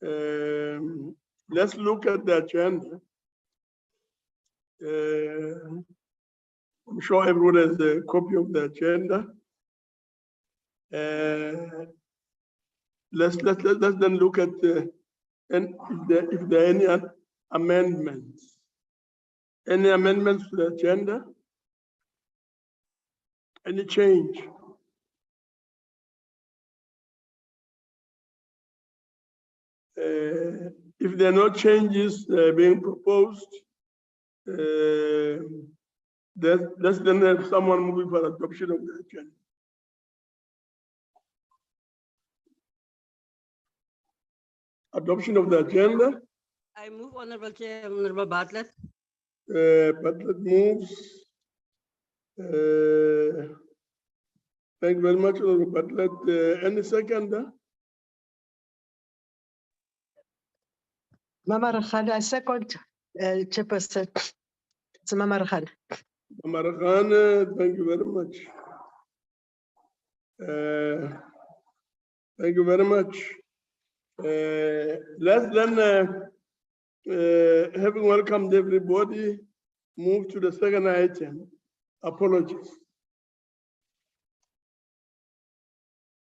Let's look at the agenda. I'm sure everyone has a copy of the agenda. Let's then look at and if there are any amendments. Any amendments to the agenda? Any change? If there are no changes being proposed, let's then have someone moving for adoption of the agenda. Adoption of the agenda. I move, Honorable Chair, Honorable Bartlett. Bartlett moves. Thank you very much, Honorable Bartlett. Any second? Mama Rakhane, I second, Chairperson. It's Mama Rakhane. Mama Rakhane, thank you very much. Thank you very much. Let's then, having welcomed everybody, move to the second item. Apologies.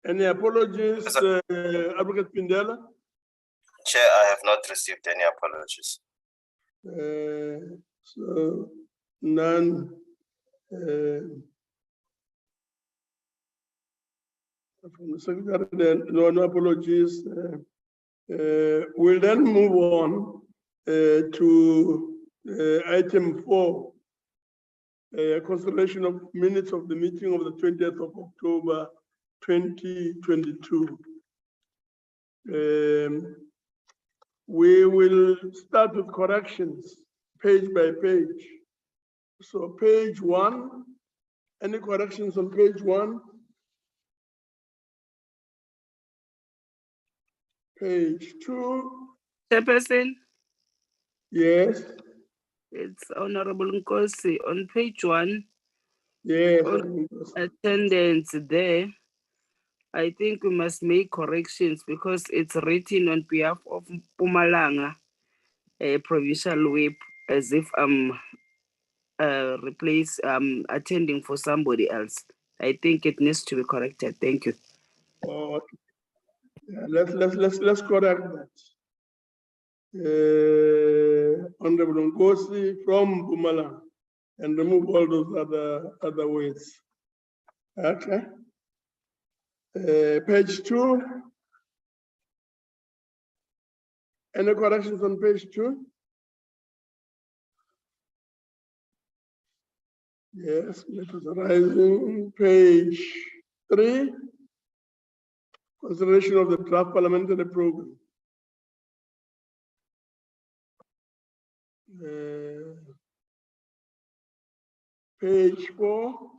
Any apologies, Advocate Pindela? Chair, I have not received any apologies. So none. From the Secretary, no apologies. We'll then move on to item 4, consideration of minutes of the meeting of the 20th of October 2022. We will start with corrections page by page. So page 1, any corrections on page 1? Page 2. Chairperson, Yes. it's Honorable Nkosi on page 1. Yes. On attendance there, I think we must make corrections because it's written on behalf of Mpumalanga, a provincial whip, as if I'm attending for somebody else. I think it needs to be corrected. Thank you. Yeah, let's correct that. Honorable Nkosi from Mpumalanga, and remove all those other words. Okay. Page 2. Any corrections on page 2? Yes, let us rising. Page 3. Consideration of the draft parliamentary program. Page 4.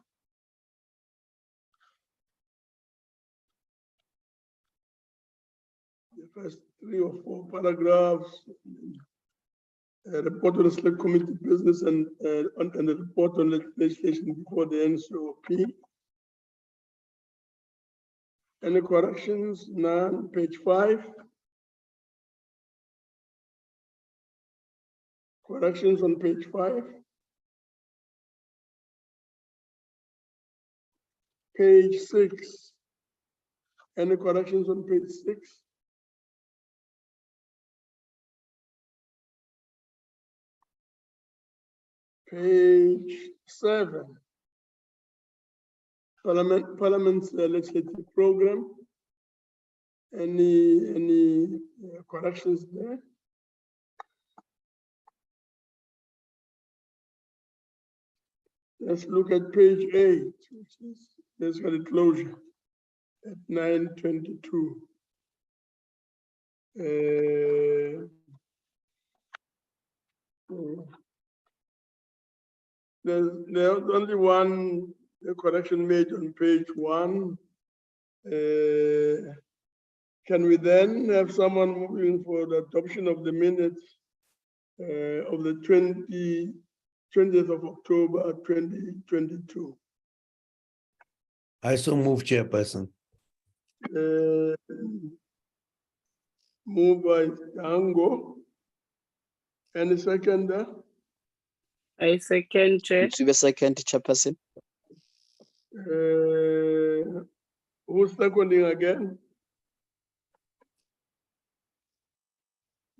The first 3 or 4 paragraphs. Report on the select committee business and the report on legislation before the NCOP. Any corrections? None. Page 5. Corrections on page 5. Page 6. Any corrections on page 6? Page 7. Parliament's legislative program. Any corrections there? Let's look at page 8, which is basically closure at 9:22. There's only one correction made on page 1. Can we then have someone moving for the adoption of the minutes of the 20th of October 2022? I so move, Chairperson. Moved by Dango. Any seconder? I second, Chair. Mthibe second, Chairperson. Who's seconding again?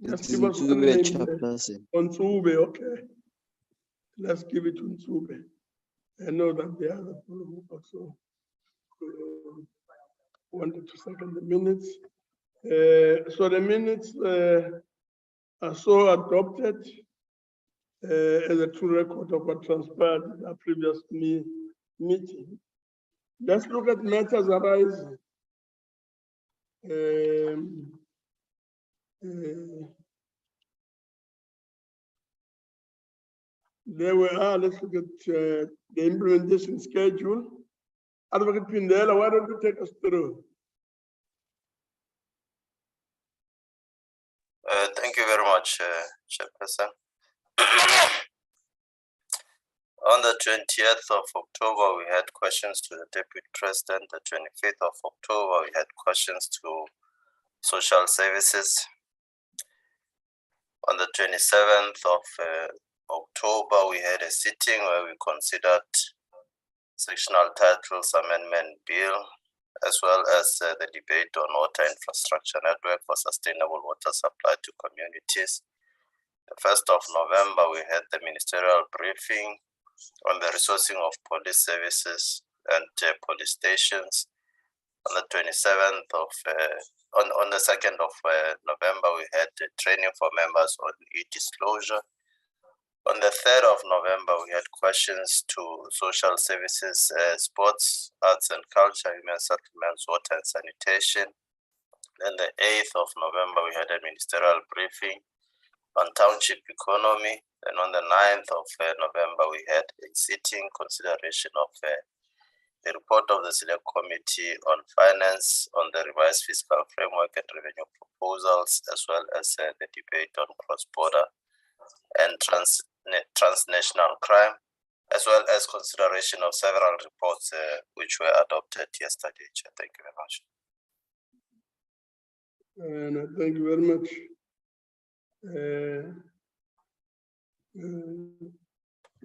Just give us one Mthibe, name there. Chairperson. Nsube, okay. Let's give it to Nsube. I know that the other people also wanted to second the minutes. So the minutes are so adopted as a true record of what transpired in our previous meeting. Let's look at matters arising. There we are. Let's look at the implementation schedule. Advocate Pindela, why don't you take us through? Thank you very much, Chairperson. On the 20th of October, we had questions to the Deputy President. The 25th of October, we had questions to Social Services. On the 27th of October, we had a sitting where we considered Sectional Titles Amendment Bill, as well as the debate on water infrastructure network for sustainable water supply to communities. The 1st of November, we had the ministerial briefing on the resourcing of police services and police stations. On the 27th of, on the 2nd of November, we had the training for members on e-disclosure. On the 3rd of November, we had questions to social services, sports, arts and culture, human settlements, water and sanitation. Then the 8th of November, we had a ministerial briefing on township economy. And on the 9th of November, we had a sitting consideration of the report of the Select Committee on Finance on the revised fiscal framework and revenue proposals, as well as the debate on cross-border and transnational crime, as well as consideration of several reports which were adopted yesterday. Thank you very much. And thank you very much.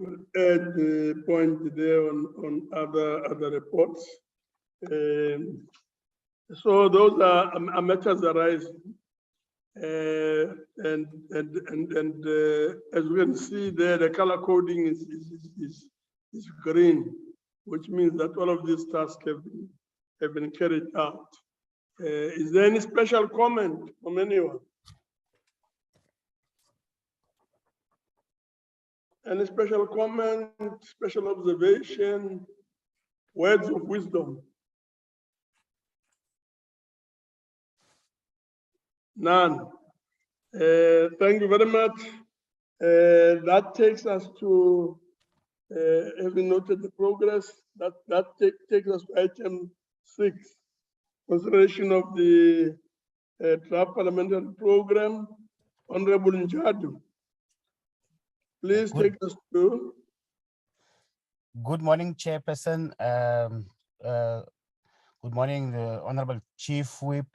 We'll add the point there on other reports. So those are matters arising. And as we can see there, the color coding is green, which means that all of these tasks have been carried out. Is there any special comment from anyone? Any special comment, special observation, words of wisdom? None. Thank you very much. That takes us to, having noted the progress, that takes us to item 6, consideration of the draft parliamentary program. Honorable Njadu, please take us through. Good morning, Chairperson. Good morning, the Honorable Chief Whip,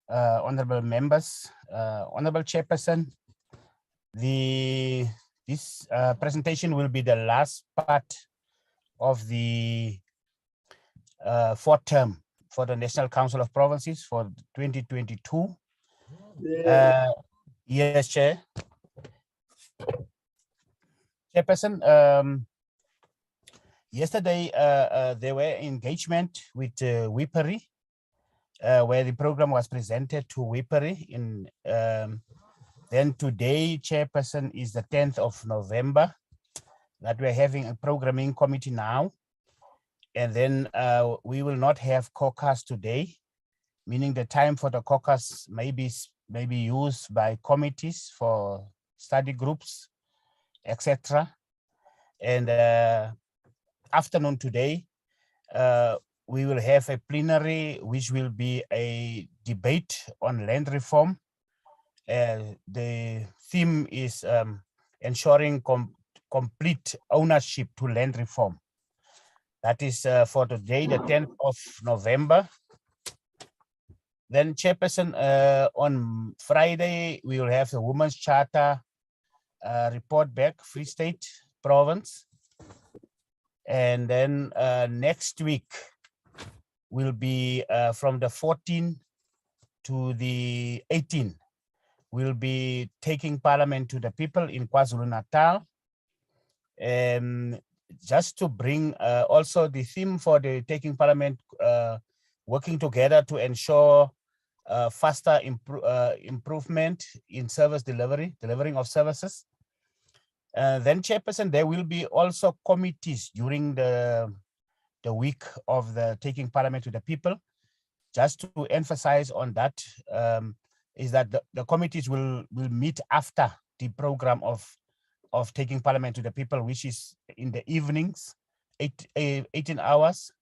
honorable members, Honorable Chairperson. This presentation will be the last part of the fourth term for the National Council of Provinces for 2022. Yeah. Yes, Chair. Chairperson, yesterday there were engagement with Whippery, where the program was presented to Whippery. Then today, Chairperson, is the 10th of November that we're having a programming committee now. And then we will not have caucus today, meaning the time for the caucus may be used by committees for study groups, etc. And afternoon today, we will have a plenary, which will be a debate on land reform. The theme is ensuring complete ownership to land reform. That is for today, the 10th of November. Then Chairperson, on Friday, we will have the Women's Charter report back, Free State Province. And then next week will be from the 14th to the 18th. We'll be taking Parliament to the people in KwaZulu-Natal. Just to bring also the theme for the taking Parliament, working together to ensure faster improvement in service delivering of services. Then Chairperson, there will be also committees during the week of the taking Parliament to the people. Just to emphasize on that, is that the committees will meet after the program of taking Parliament to the people, which is in the evenings, 18 hours.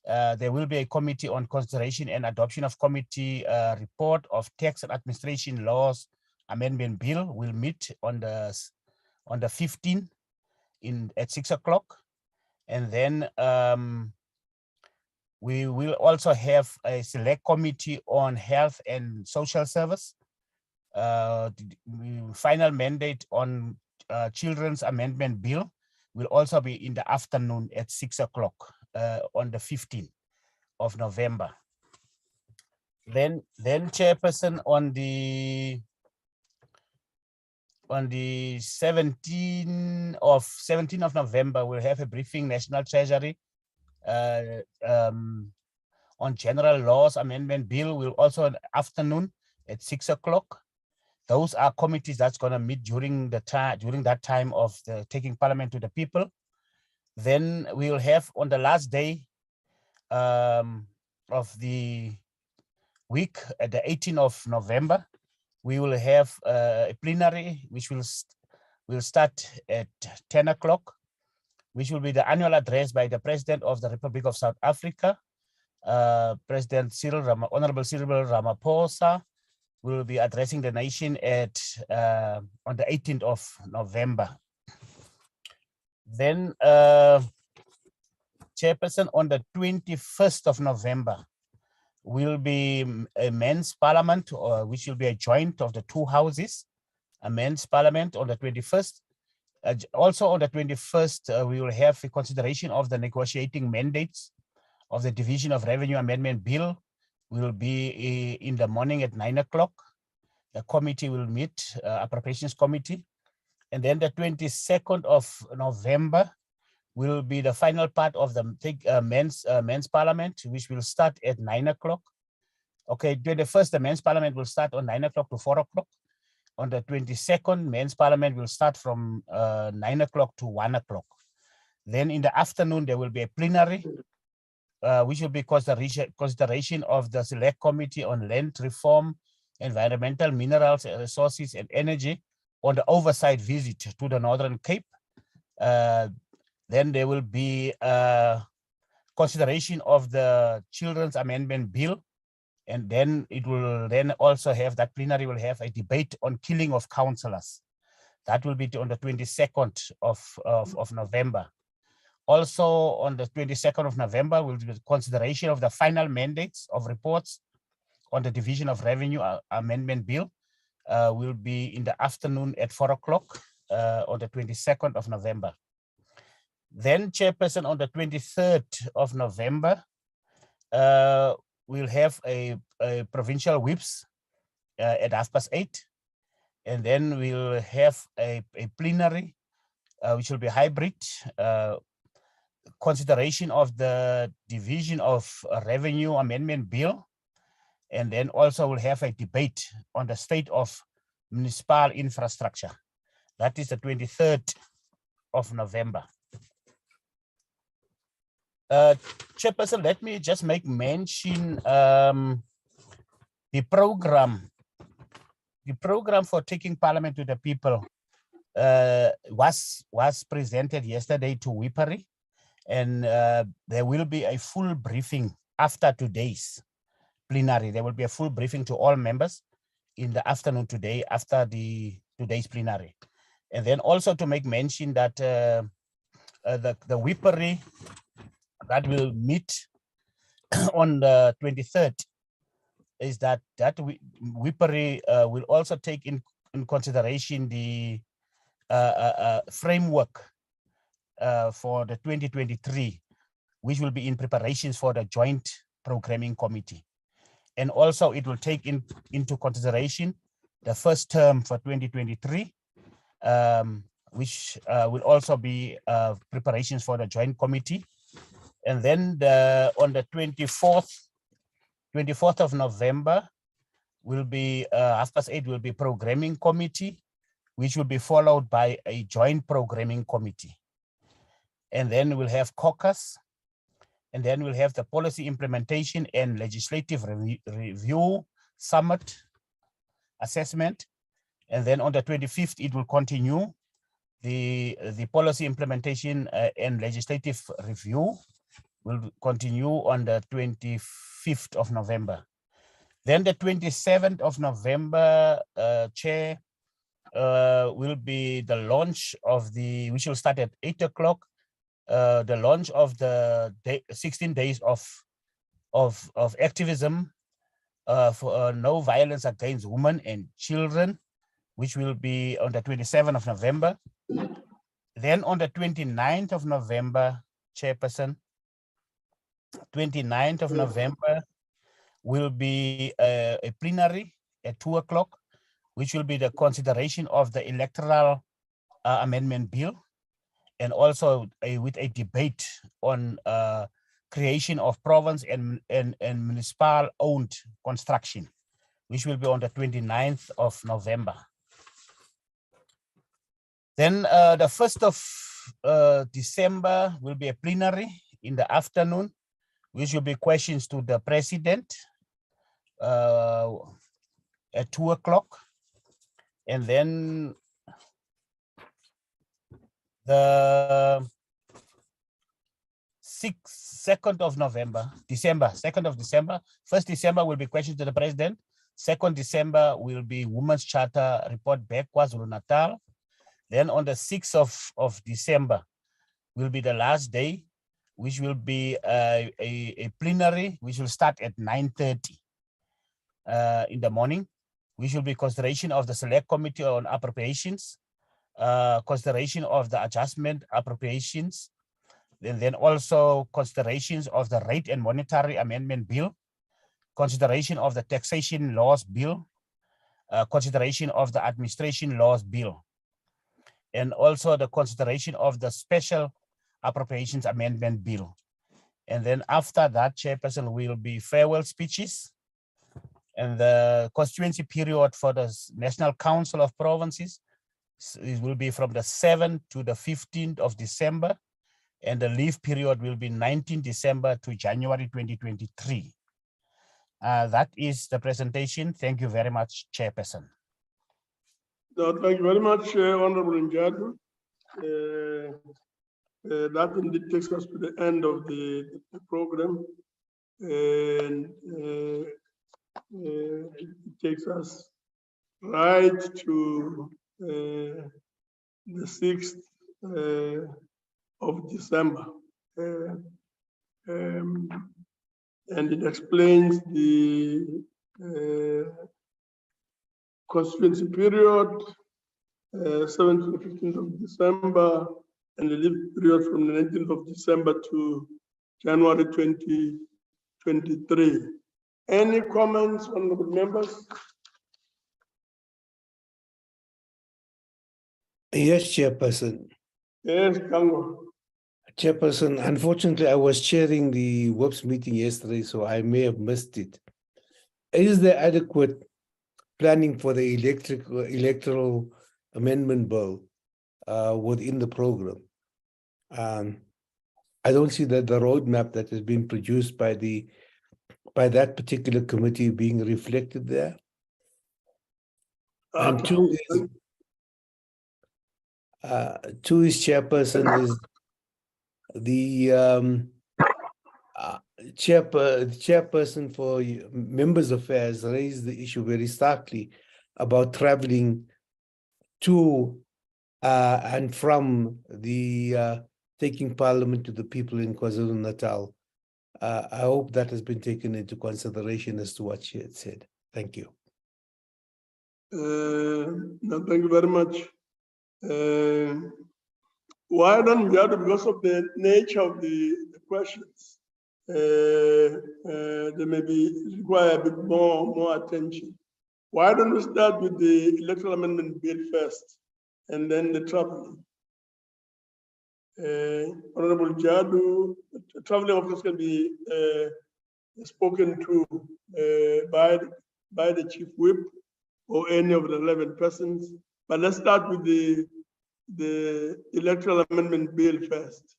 There will be a committee on consideration and adoption of committee report of tax and administration laws amendment bill. Will meet on the 15th at 6 o'clock. And then we will also have a select committee on health and social service. The final mandate on children's amendment bill will also be in the afternoon at 6 o'clock on the 15th of November. Then Chairperson, on the 17th of November, we'll have a briefing, National Treasury, on general laws amendment bill will also in the afternoon at 6 o'clock. Those are committees that's going to meet during that time of the taking Parliament to the people. Then we will have on the last day of the week, at the 18th of November, we will have a plenary which will start at 10 o'clock, which will be the annual address by the President of the Republic of South Africa, President Honorable Cyril Ramaphosa, will be addressing the nation at on the 18th of November. Then Chairperson, on the 21st of November will be a men's parliament, which will be a joint of the two houses, a men's parliament on the 21st. Also on the 21st, we will have a consideration of the negotiating mandates of the Division of Revenue Amendment Bill. Will be in the morning at 9 o'clock. The committee will meet, Appropriations Committee. And then the 22nd of November will be the final part of the men's parliament, which will start at 9 o'clock. Okay, 21st, the men's parliament will start on 9 o'clock to 4 o'clock. On the 22nd, men's parliament will start from 9 o'clock to 1 o'clock. Then in the afternoon, there will be a plenary, which will be consideration of the Select Committee on Land Reform, Environmental, Minerals, Resources, and Energy on the oversight visit to the Northern Cape. Then there will be consideration of the Children's Amendment Bill. And then it will then also have, that plenary will have a debate on killing of councillors. That will be on the 22nd of November. Also on the 22nd of November will be consideration of the final mandates of reports on the Division of Revenue Amendment Bill. Will be in the afternoon at 4 o'clock on the 22nd of November. Then Chairperson, on the 23rd of November, we'll have a provincial whips at 8:30. And then we'll have a plenary, which will be hybrid, consideration of the Division of Revenue Amendment Bill. And then also we'll have a debate on the state of municipal infrastructure. That is the 23rd of November. Chairperson, let me just make mention the program for taking Parliament to the people was presented yesterday to Wipari, and there will be a full briefing after today's plenary. There will be a full briefing to all members in the afternoon today after today's plenary. And then also to make mention that the Wipari that will meet on the 23rd is that WIPRI will also take in consideration the framework for the 2023, which will be in preparations for the joint programming committee. And also it will take into consideration the first term for 2023, which will also be preparations for the joint committee. And then on the 24th of November will be 8:30 will be programming committee, which will be followed by a joint programming committee. And then we'll have caucus, and then we'll have the policy implementation and legislative review summit assessment. And then on the 25th, it will continue the policy implementation and legislative review will continue on the 25th of November. Then the 27th of November, Chair, will be the launch of which will start at 8 o'clock, the launch of the 16 days of activism for no violence against women and children, which will be on the 27th of November. Then on the 29th of November, Chairperson, 29th of November will be a plenary at 2 o'clock, which will be the consideration of the electoral amendment bill, and also with a debate on creation of province and municipal owned construction, which will be on the 29th of November. Then the 1st of December will be a plenary in the afternoon, which will be questions to the president at 2 o'clock. And then the 2nd of December, 1st December will be questions to the president. 2nd December will be Women's Charter report back, KwaZulu-Natal. Then on the 6th of December will be the last day, which will be a plenary, which will start at 9:30 in the morning, which will be consideration of the Select Committee on Appropriations, consideration of the adjustment appropriations, and then also considerations of the Rate and Monetary Amendment Bill, consideration of the Taxation Laws Bill, consideration of the Administration Laws Bill, and also the consideration of the Special Appropriations Amendment Bill. And then after that, Chairperson, will be farewell speeches. And the constituency period for the National Council of Provinces, it will be from the 7th to the 15th of December. And the leave period will be 19 December to January 2023. That is the presentation. Thank you very much, Chairperson. No, thank you very much, Honorable Njadu. That indeed takes us to the end of the program. And it takes us right to the 6th of December. And it explains the constituency period, 7th to the 15th of December, and the leave period from the 19th of December to January 2023. Any comments, honorable members? Yes, Chairperson. Yes, Kango. Chairperson, unfortunately, I was chairing the WOPS meeting yesterday, so I may have missed it. Is there adequate planning for the electoral amendment bill within the program? I don't see that the roadmap that has been produced by that particular committee being reflected there. And two is Chairperson, is the chairperson for members' affairs raised the issue very starkly about traveling to and from the taking parliament to the people in KwaZulu-Natal. I hope that has been taken into consideration as to what she had said. Thank you. No, thank you very much. Why don't we, because of the nature of the questions, they may require a bit more attention. Why don't we start with the electoral amendment bill first, and then the traveling? Honorable Jadu, traveling of course can be spoken to by the chief whip or any of the relevant persons. But let's start with the electoral amendment bill first.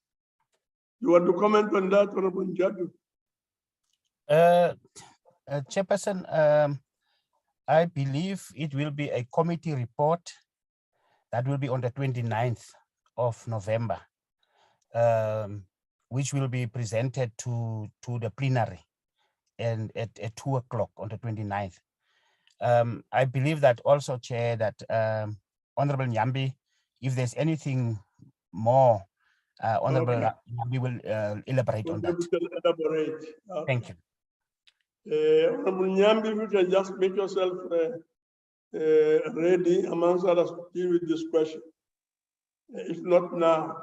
You want to comment on that, Honorable Jadu? Chairperson, I believe it will be a committee report that will be on the 29th of November, which will be presented to the plenary and at 2 o'clock on the 29th. I believe that also, Chair, that Honorable Nyambi, if there's anything more, Honorable Okay. Nyambi will elaborate on that. Elaborate. Thank you. Honorable Nyambi, you can just make yourself ready amongst others to deal with this question. If not now.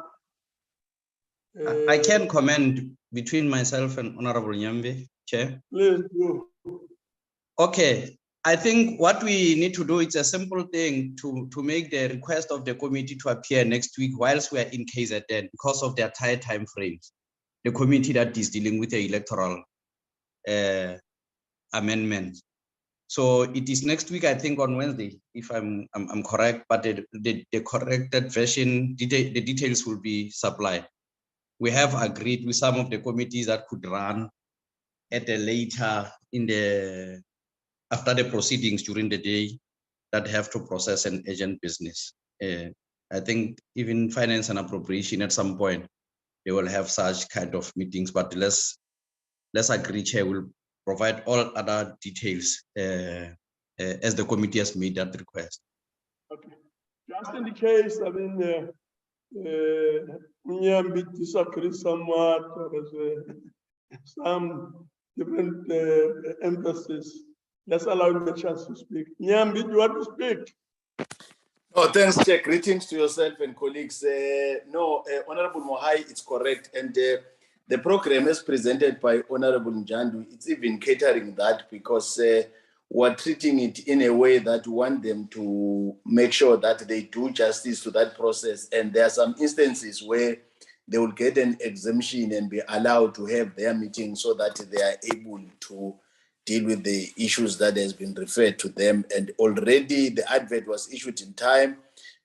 I can comment between myself and Honorable Nyambi, Chair. Please do. Okay, I think what we need to do is a simple thing to make the request of the committee to appear next week whilst we are in KZN because of their tight time frames. The committee that is dealing with the electoral amendments. So it is next week, I think on Wednesday, if I'm correct, but the corrected version, the details will be supplied. We have agreed with some of the committees that could run at a later after the proceedings during the day that have to process an urgent business. I think even finance and appropriation at some point, they will have such kind of meetings, but let's agree, Chair will provide all other details as the committee has made that request. Okay. Just in the case, I mean, Nyambi disagrees somewhat, or there's some different emphasis. Let's allow him the chance to speak. Nyambi, do you want to speak? Oh, thanks, Chair. Greetings to yourself and colleagues. Honorable Mohai, it's correct. And the program is presented by Honorable Njandu. It's even catering that because we're treating it in a way that we want them to make sure that they do justice to that process. And there are some instances where they will get an exemption and be allowed to have their meeting so that they are able to deal with the issues that has been referred to them. And already the advert was issued in time.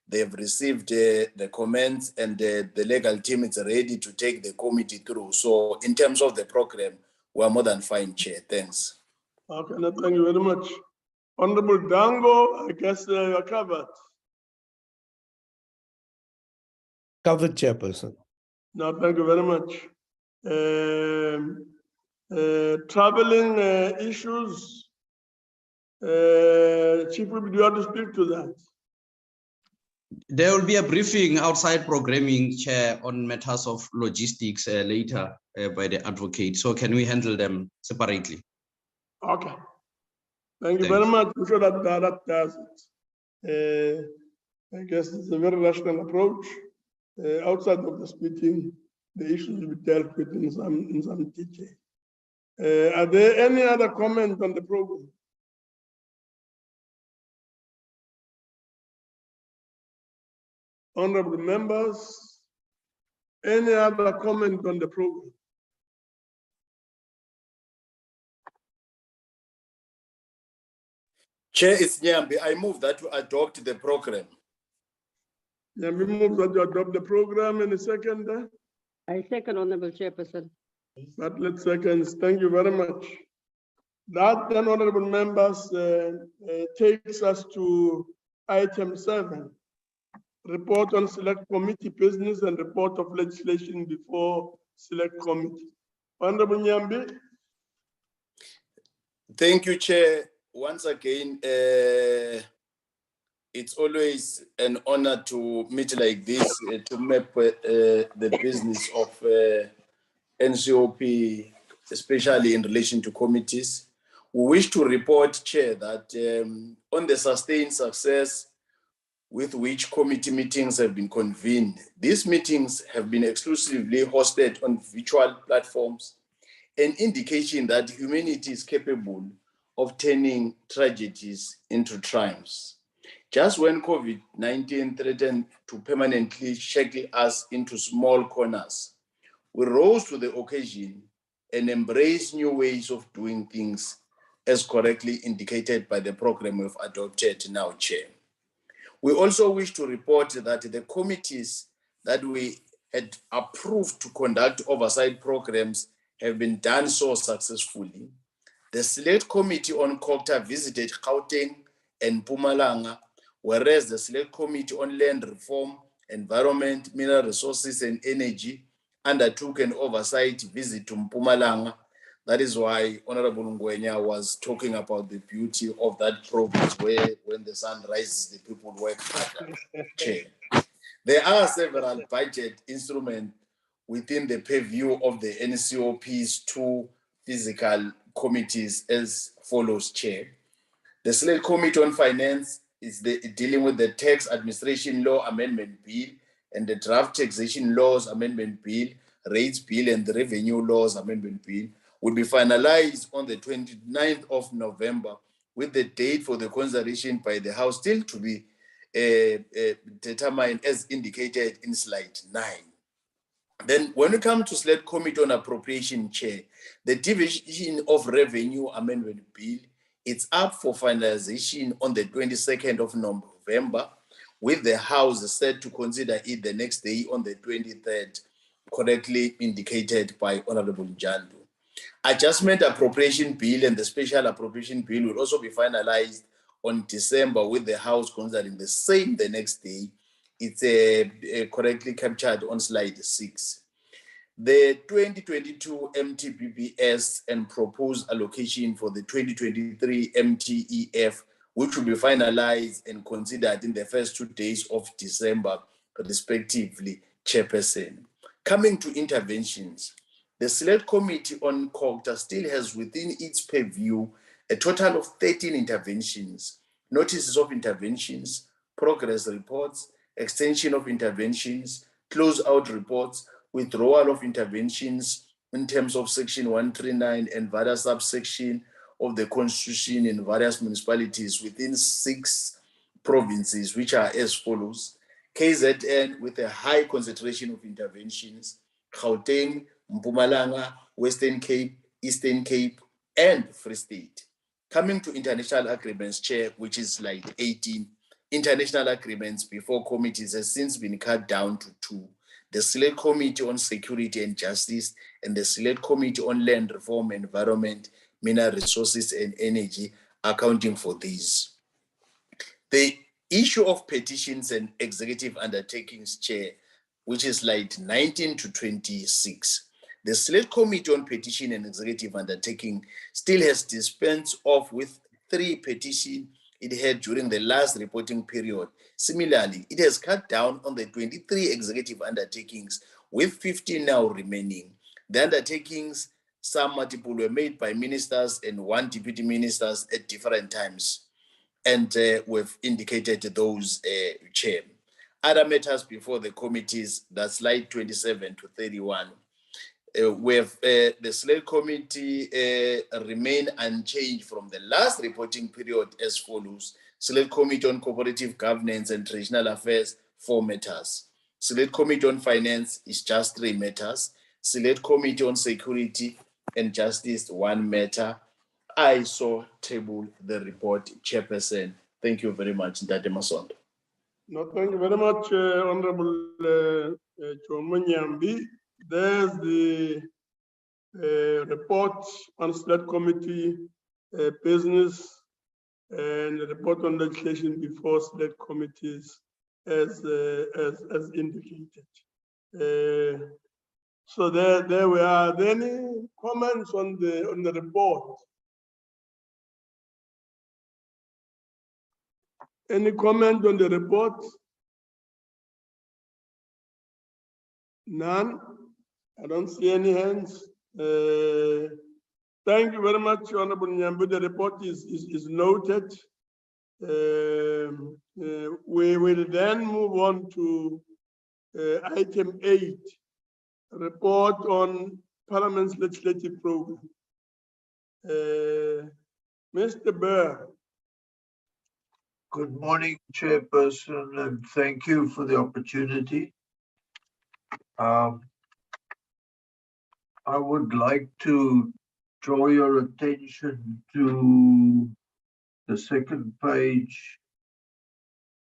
They've received the comments and the legal team is ready to take the committee through. So in terms of the program, we're more than fine, Chair. Thanks. Okay, no, thank you very much. Honorable Dango, I guess you're covered. Covered, Chairperson. No, thank you very much. Traveling issues, Chief, do you want to speak to that? There will be a briefing outside programming, Chair, on matters of logistics later by the advocate. So can we handle them separately? Okay. Thank you very much. I'm sure that does it. I guess it's a very rational approach. Outside of this meeting, the issues will be dealt with in some detail. Are there any other comments on the program? Honorable members, any other comment on the program? Chair, it's Nyambi. I move that to adopt the program. Nyambi moves that you adopt the program in a second. I second, Honorable Chairperson. Bartlett seconds. Thank you very much. That then, honorable members, takes us to item 7. Report on select committee business and report of legislation before select committee. Honorable Nyambi. Thank you, Chair. Once again, it's always an honor to meet like this, to map the business of NCOP especially in relation to committees. We wish to report, Chair, that on the sustained success with which committee meetings have been convened, these meetings have been exclusively hosted on virtual platforms, an indication that humanity is capable of turning tragedies into triumphs. Just when COVID-19 threatened to permanently shackle us into small corners, we rose to the occasion and embraced new ways of doing things, as correctly indicated by the program we've adopted now, Chair. We also wish to report that the committees that we had approved to conduct oversight programs have been done so successfully. The Select Committee on COCTA visited Gauteng and Mpumalanga, whereas the Select Committee on Land Reform, Environment, Mineral Resources and Energy undertook an oversight visit to Mpumalanga. That is why Honorable Ngwenya was talking about the beauty of that province where when the sun rises, the people work harder. Chair. There are several budget instruments within the purview of the NCOP's two physical committees as follows, Chair. The Select Committee on Finance is dealing with the Tax Administration Law Amendment Bill and the Draft Taxation Laws Amendment Bill, Rates Bill and the Revenue Laws Amendment Bill will be finalized on the 29th of November with the date for the consideration by the House still to be determined as indicated in slide 9. Then when we come to Select Committee on Appropriation, Chair, the Division of Revenue Amendment Bill, it's up for finalization on the 22nd of November, with the House set to consider it the next day on the 23rd, correctly indicated by Honorable Njandu. Adjustment Appropriation Bill and the Special Appropriation Bill will also be finalized on December, with the House considering the same the next day. It's correctly captured on slide 6. The 2022 MTBBS and proposed allocation for the 2023 MTEF, which will be finalized and considered in the first 2 days of December, respectively, Chairperson. Coming to interventions, the Select Committee on COCTA still has within its purview a total of 13 interventions, notices of interventions, progress reports, extension of interventions, close-out reports, withdrawal of interventions in terms of Section 139 and various subsection of the Constitution in various municipalities within 6 provinces, which are as follows: KZN with a high concentration of interventions, Gauteng, Mpumalanga, Western Cape, Eastern Cape, and Free State. Coming to international agreements, Chair, which is slide 18, international agreements before committees has since been cut down to 2. The Select Committee on Security and Justice and the Select Committee on Land Reform, Environment, Mineral Resources and Energy, accounting for these. The issue of petitions and executive undertakings, Chair, which is slide 19 to 26. The Select Committee on Petition and Executive Undertaking still has dispensed off with 3 petitions it had during the last reporting period. Similarly, it has cut down on the 23 executive undertakings, with 15 now remaining. The undertakings, some multiple, were made by ministers and 1 deputy ministers at different times, and we've indicated those, Chair. Other matters before the committees, that's slide 27 to 31. The Select Committee remain unchanged from the last reporting period as follows: Select Committee on Cooperative Governance and Traditional Affairs, 4 matters. Select Committee on Finance is just 3 matters. Select Committee on Security and Justice, 1 matter. I so table the report, Chairperson. Thank you very much, Ndate Masondo. No, thank you very much, Honorable Chomonyambi. There's the report on Select Committee business and the report on legislation before Select Committees as indicated. So there we are. Are there any comments on the report? Any comment on the report? None. I don't see any hands. Thank you very much, Honorable Nyambu. The report is noted. We will then move on to item 8, report on Parliament's legislative program. Mr. Burr. Good morning, Chairperson, and thank you for the opportunity. I would like to draw your attention to the second page,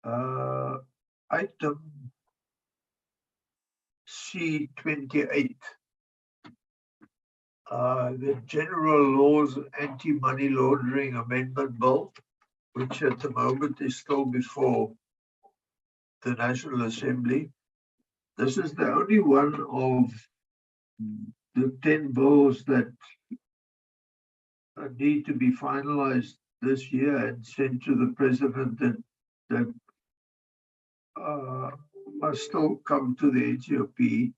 item C28. The General Laws Anti-Money Laundering Amendment Bill, which at the moment is still before the National Assembly. This is the only one of the 10 bills that need to be finalized this year and sent to the President that must still come to the NCOP.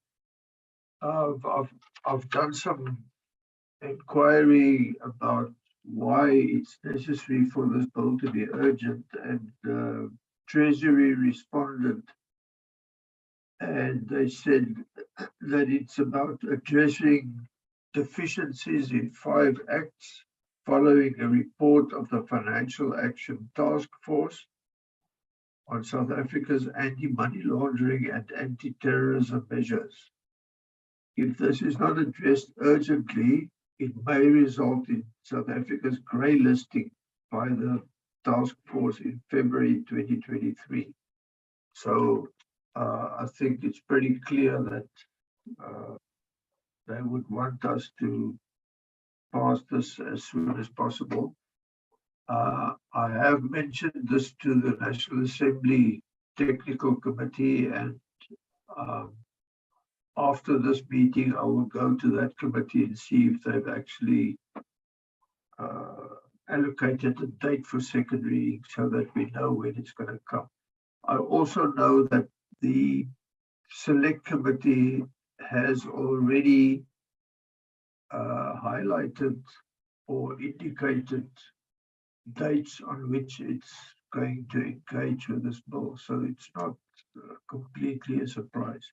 I've done some inquiry about why it's necessary for this bill to be urgent, and Treasury responded, and they said that it's about addressing deficiencies in 5 acts following a report of the Financial Action Task Force on South Africa's anti-money laundering and anti-terrorism measures. If this is not addressed urgently, it may result in South Africa's grey listing by the task force in February 2023. So I think it's pretty clear that they would want us to pass this as soon as possible. I have mentioned this to the National Assembly Technical Committee, and after this meeting, I will go to that committee and see if they've actually allocated a date for second reading so that we know when it's going to come. I also know that the Select Committee has already highlighted or indicated dates on which it's going to engage with this bill, so it's not completely a surprise.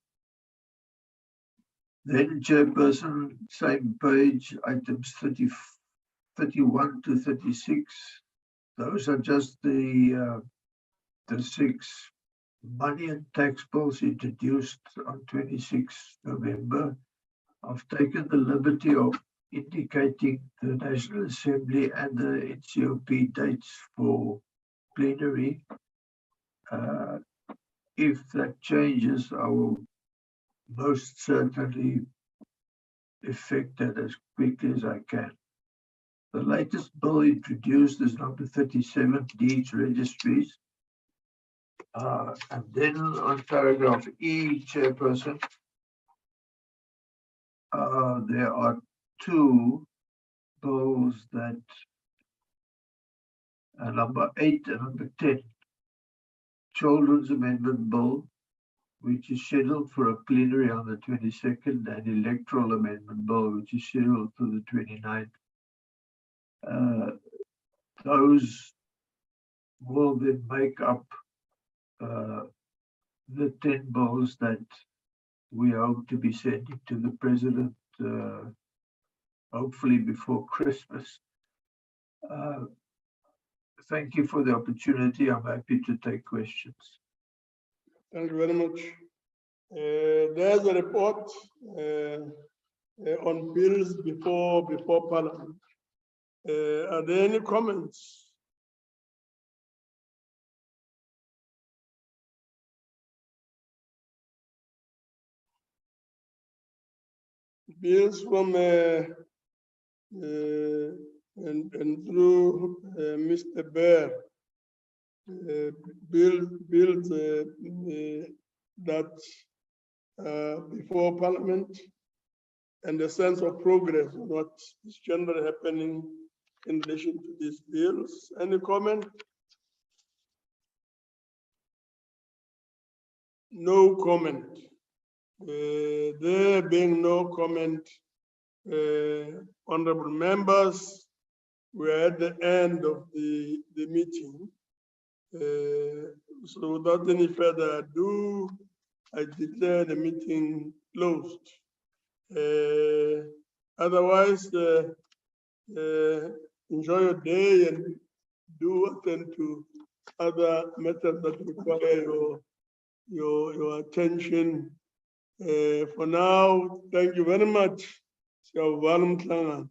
Then, Chairperson, same page, items 31 to 36. Those are just the 6 money and tax bills introduced on 26 November. I've taken the liberty of indicating the National Assembly and the NCOP dates for plenary. If that changes, I will most certainly effect that as quickly as I can. The latest bill introduced is number 37, Deeds Registries. And then on paragraph E, Chairperson, there are 2 bills that number 8 and number 10. Children's Amendment Bill, which is scheduled for a plenary on the 22nd, and Electoral Amendment Bill, which is scheduled for the 29th. Those will then make up the 10 bills that we hope to be sending to the President, hopefully before Christmas. Thank you for the opportunity. I'm happy to take questions. Thank you very much. There's a report on bills before Parliament. Are there any comments? Bills from and through Mr. Bear. Bills that before Parliament, and the sense of progress, what is generally happening in relation to these bills. Any comment? No comment. There being no comment, Honorable members, we are at the end of the meeting. So without any further ado, I declare the meeting closed. Otherwise, enjoy your day and do attend to other matters that require your attention. For now, thank you very much. Siyawuvala umhlangano.